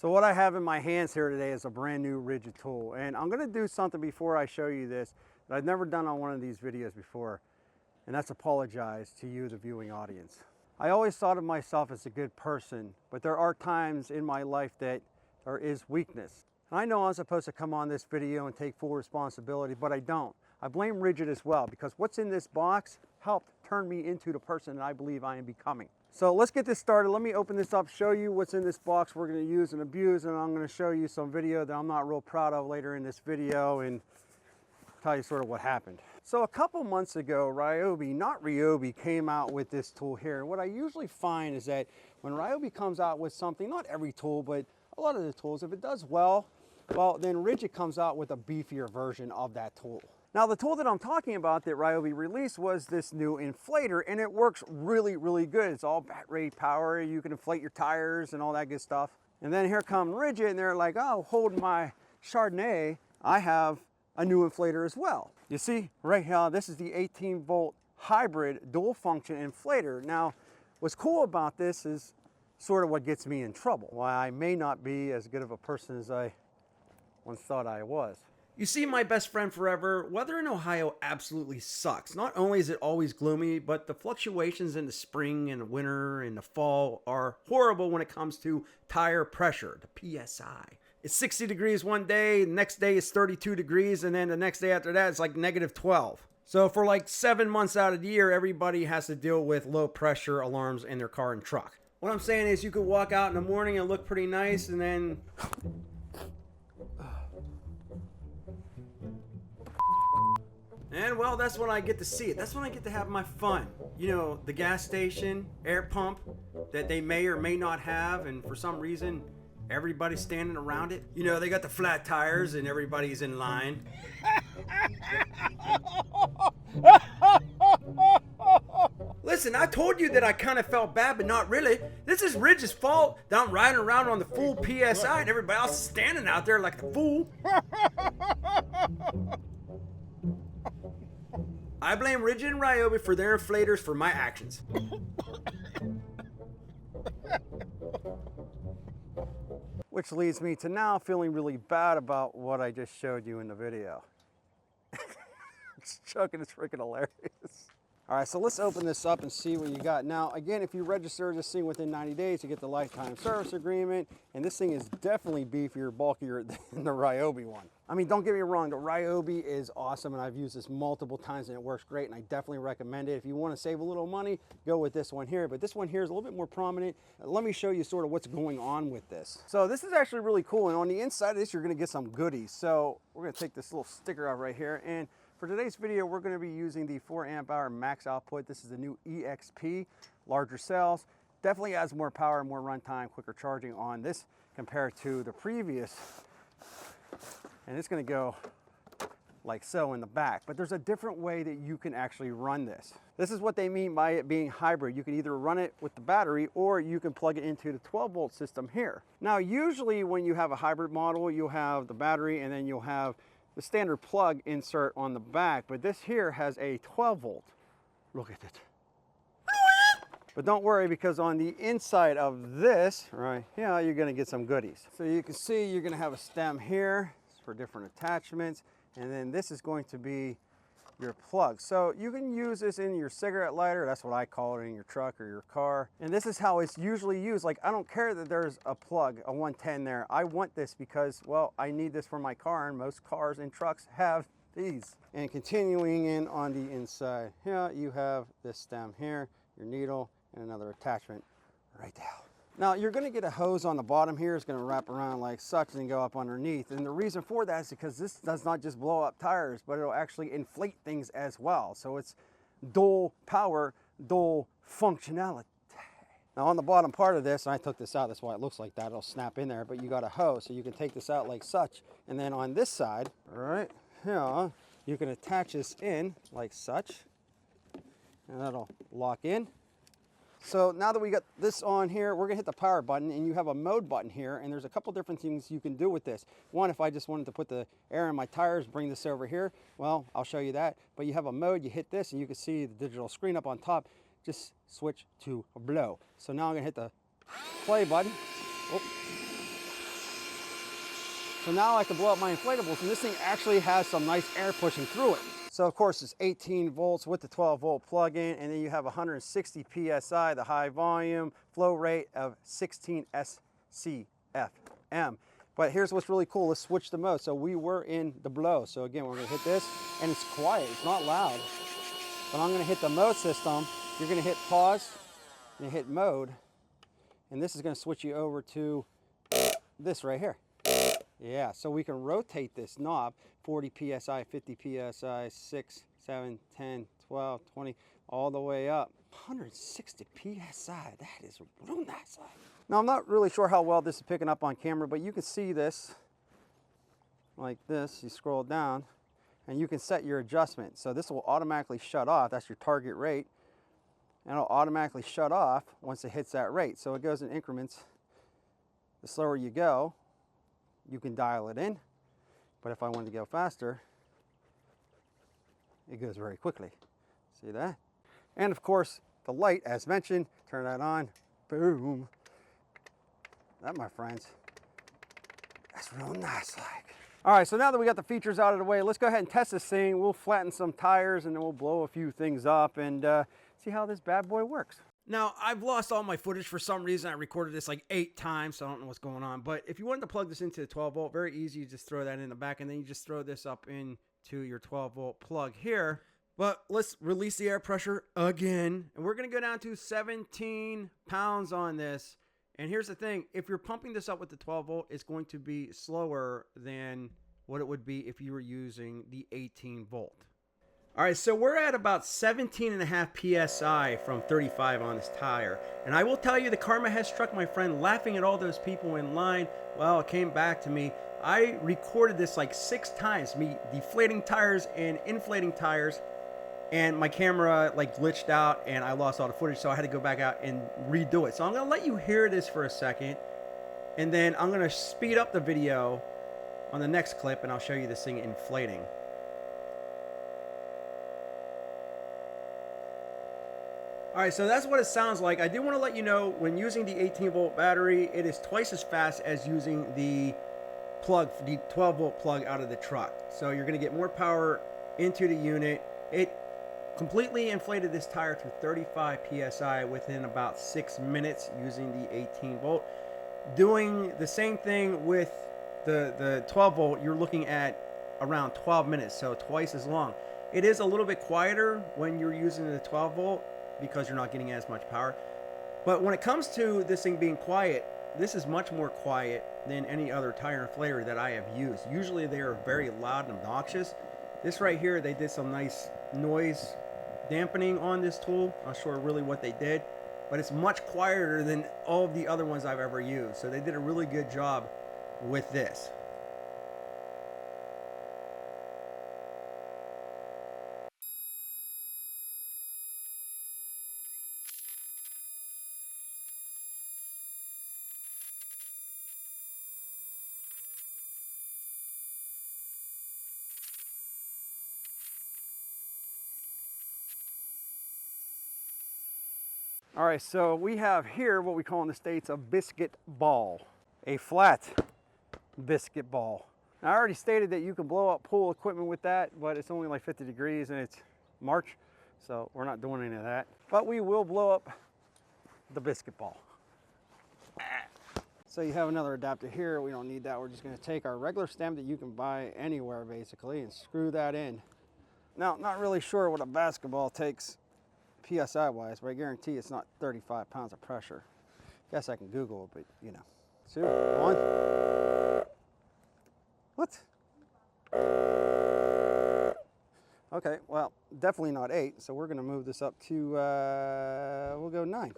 So what I have in my hands here today is a brand new Ridgid tool, and I'm gonna do something before I show you this that I've never done on one of these videos before, and that's apologize to you, the viewing audience. I always thought of myself as a good person, but there are times in my life that there is weakness. And I know I'm supposed to come on this video and take full responsibility, but I don't. I blame Ridgid as well, because what's in this box helped turn me into the person that I believe I am becoming. So let's get this started. Let me open this up, show you what's in this box we're going to use and abuse, and I'm going to show you some video that I'm not real proud of later in this video and tell you sort of what happened. So a couple months ago, Ryobi, not Ryobi, came out with this tool here. And what I usually find is that when Ryobi comes out with something, not every tool, but a lot of the tools, if it does well, then Ridgid comes out with a beefier version of that tool. Now the tool that I'm talking about that Ryobi released was this new Inflator, and it works really, really good. It's all battery power. You can inflate your tires and all that good stuff. And then here come Ridgid, and they're like, oh, hold my Chardonnay, I have a new inflator as well. You see right here, this is the 18-volt hybrid dual function inflator. Now, what's cool about this is sort of what gets me in trouble. Why I may not be as good of a person as I once thought I was. You see, my best friend forever, weather in Ohio absolutely sucks. Not only is it always gloomy, but the fluctuations in the spring and the winter and the fall are horrible when it comes to tire pressure, the PSI. It's 60 degrees one day, the next day it's 32 degrees, and then the next day after that it's like negative 12. So for like 7 months out of the year, everybody has to deal with low pressure alarms in their car and truck. What I'm saying is you could walk out in the morning and look pretty nice, and then well, that's when I get to see it. That's when I get to have my fun. You know, the gas station, air pump that they may or may not have, and for some reason, everybody's standing around it. You know, they got the flat tires and everybody's in line. Listen, I told you that I kind of felt bad, but not really. This is Ridgid's fault that I'm riding around on the full PSI and everybody else is standing out there like the fool. I blame Ridgid and Ryobi for their inflators for my actions. Which leads me to now feeling really bad about what I just showed you in the video. It's joking, it's freaking hilarious. All right, so let's open this up and see what you got. Now, again, if you register this thing within 90 days, you get the lifetime service agreement, and this thing is definitely beefier, bulkier than the Ryobi one. I mean, don't get me wrong, the Ryobi is awesome, and I've used this multiple times, and it works great, and I definitely recommend it. If you want to save a little money, go with this one here, but this one here is a little bit more prominent. Let me show you sort of what's going on with this. So this is actually really cool, and on the inside of this, you're going to get some goodies. So we're going to take this little sticker out right here, and for today's video, we're going to be using the 4 amp hour max output. This is the new EXP, larger cells. Definitely has more power, more runtime, quicker charging on this compared to the previous. And it's going to go like so in the back. But there's a different way that you can actually run this. This is what they mean by it being hybrid. You can either run it with the battery or you can plug it into the 12-volt system here. Now, usually when you have a hybrid model, you'll have the battery and then you'll have the standard plug insert on the back, but this here has a 12 volt. Look at it. But don't worry, because on the inside of this, right here, you're gonna get some goodies. So you can see you're gonna have a stem here for different attachments, and then this is going to be your plug. So you can use this in your cigarette lighter, that's what I call it, in your truck or your car. And this is how it's usually used. Like, I don't care that there's a plug, a 110 there. I want this because, well, I need this for my car, and most cars and trucks have these. And continuing in on the inside here, you have this stem here, your needle, and another attachment right there. Now, you're going to get a hose on the bottom here. It's going to wrap around like such and go up underneath. And the reason for that is because this does not just blow up tires, but it'll actually inflate things as well. So it's dual power, dual functionality. Now, on the bottom part of this, and I took this out, that's why it looks like that. It'll snap in there, but you got a hose, so you can take this out like such. And then on this side, right here, you can attach this in like such, and that'll lock in. So now that we got this on here, we're gonna hit the power button, and you have a mode button here, and there's a couple different things you can do with this. One, if I just wanted to put the air in my tires, bring this over here, well, I'll show you that. But you have a mode, you hit this, and you can see the digital screen up on top. Just switch to blow. So now I'm gonna hit the play button. Oh. So now I can blow up my inflatables, and this thing actually has some nice air pushing through it. So of course it's 18 volts with the 12 volt plug-in, and then you have 160 PSI, the high volume, flow rate of 16 SCFM. But here's what's really cool. Let's switch the mode. So we were in the blow. So again, we're gonna hit this, and it's quiet, it's not loud. But I'm gonna hit the mode system. You're gonna hit pause, and hit mode, and this is gonna switch you over to this right here. Yeah, so we can rotate this knob, 40 PSI, 50 PSI, 6, 7, 10, 12, 20, all the way up. 160 PSI, that is real nice. Now, I'm not really sure how well this is picking up on camera, but you can see this like this. You scroll down, and you can set your adjustment. So this will automatically shut off. That's your target rate. And it'll automatically shut off once it hits that rate. So it goes in increments. The slower you go, you can dial it in, but if I wanted to go faster, it goes very quickly. See that? And of course, the light, as mentioned, turn that on, boom. That, my friends, that's real nice like. All right, so now that we got the features out of the way, let's go ahead and test this thing. We'll flatten some tires, and then we'll blow a few things up and see how this bad boy works. Now, I've lost all my footage for some reason. I recorded this like 8 times, so I don't know what's going on. But if you wanted to plug this into the 12 volt, very easy. You just throw that in the back, and then you just throw this up into your 12 volt plug here. But let's release the air pressure again. And we're going to go down to 17 pounds on this. And here's the thing. If you're pumping this up with the 12 volt, it's going to be slower than what it would be if you were using the 18 volt. All right, so we're at about 17.5 PSI from 35 on this tire. And I will tell you, the karma has struck my friend, laughing at all those people in line. Well, it came back to me. I recorded this like 6 times, me deflating tires and inflating tires. And my camera like glitched out and I lost all the footage. So I had to go back out and redo it. So I'm gonna let you hear this for a second. And then I'm gonna speed up the video on the next clip and I'll show you this thing inflating. All right, so that's what it sounds like. I do want to let you know, when using the 18 volt battery, it is twice as fast as using the plug, the 12 volt plug out of the truck. So you're going to get more power into the unit. It completely inflated this tire to 35 PSI within about 6 minutes using the 18 volt. Doing the same thing with the 12 volt, you're looking at around 12 minutes, so twice as long. It is a little bit quieter when you're using the 12 volt, because you're not getting as much power. But when it comes to this thing being quiet, this is much more quiet than any other tire inflator that I have used. Usually they are very loud and obnoxious. This right here, they did some nice noise dampening on this tool. I'm not sure really what they did, but it's much quieter than all of the other ones I've ever used. So they did a really good job with this. All right, so we have here what we call in the States a biscuit ball, a flat biscuit ball. Now, I already stated that you can blow up pool equipment with that, but it's only like 50 degrees and it's March, so we're not doing any of that. But we will blow up the biscuit ball. So you have another adapter here. We don't need that. We're just going to take our regular stem that you can buy anywhere basically and screw that in. Now, not really sure what a basketball takes PSI wise, but I guarantee it's not 35 pounds of pressure. Guess I can Google it, but you know. 2, 1. What? Okay, well, definitely not 8, so we're gonna move this up to, we'll go 9.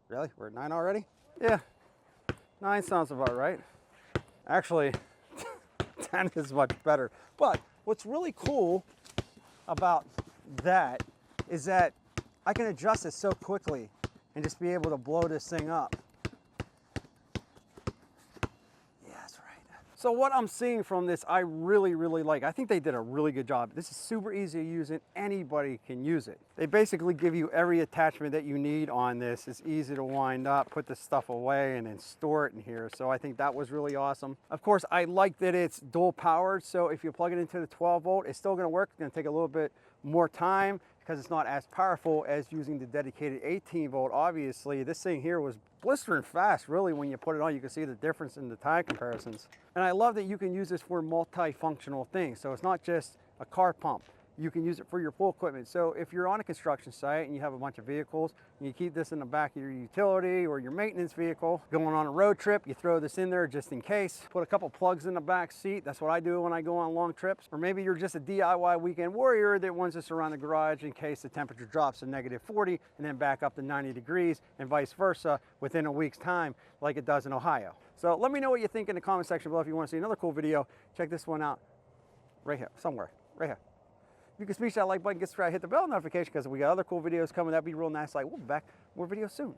Really? We're at 9 already? Yeah, 9 sounds about right. Actually, 10 is much better. But what's really cool about that is that I can adjust it so quickly and just be able to blow this thing up. Yeah, that's right. So what I'm seeing from this, I really, really like. I think they did a really good job. This is super easy to use and anybody can use it. They basically give you every attachment that you need on this. It's easy to wind up, put this stuff away and then store it in here. So I think that was really awesome. Of course, I like that it's dual powered. So if you plug it into the 12 volt, it's still gonna work. It's gonna take a little bit more time because it's not as powerful as using the dedicated 18 volt. Obviously, this thing here was blistering fast. Really, when you put it on, you can see the difference in the time comparisons. And I love that you can use this for multifunctional things. So it's not just a car pump. You can use it for your pool equipment. So if you're on a construction site and you have a bunch of vehicles and you keep this in the back of your utility or your maintenance vehicle, going on a road trip, you throw this in there just in case. Put a couple plugs in the back seat. That's what I do when I go on long trips. Or maybe you're just a DIY weekend warrior that wants this around the garage in case the temperature drops to -40 and then back up to 90 degrees and vice versa within a week's time like it does in Ohio. So let me know what you think in the comment section below. If you want to see another cool video, check this one out right here, somewhere, right here. You can smash that like button, get subscribed, hit the bell notification because we got other cool videos coming. That'd be real nice. Like, we'll be back more videos soon.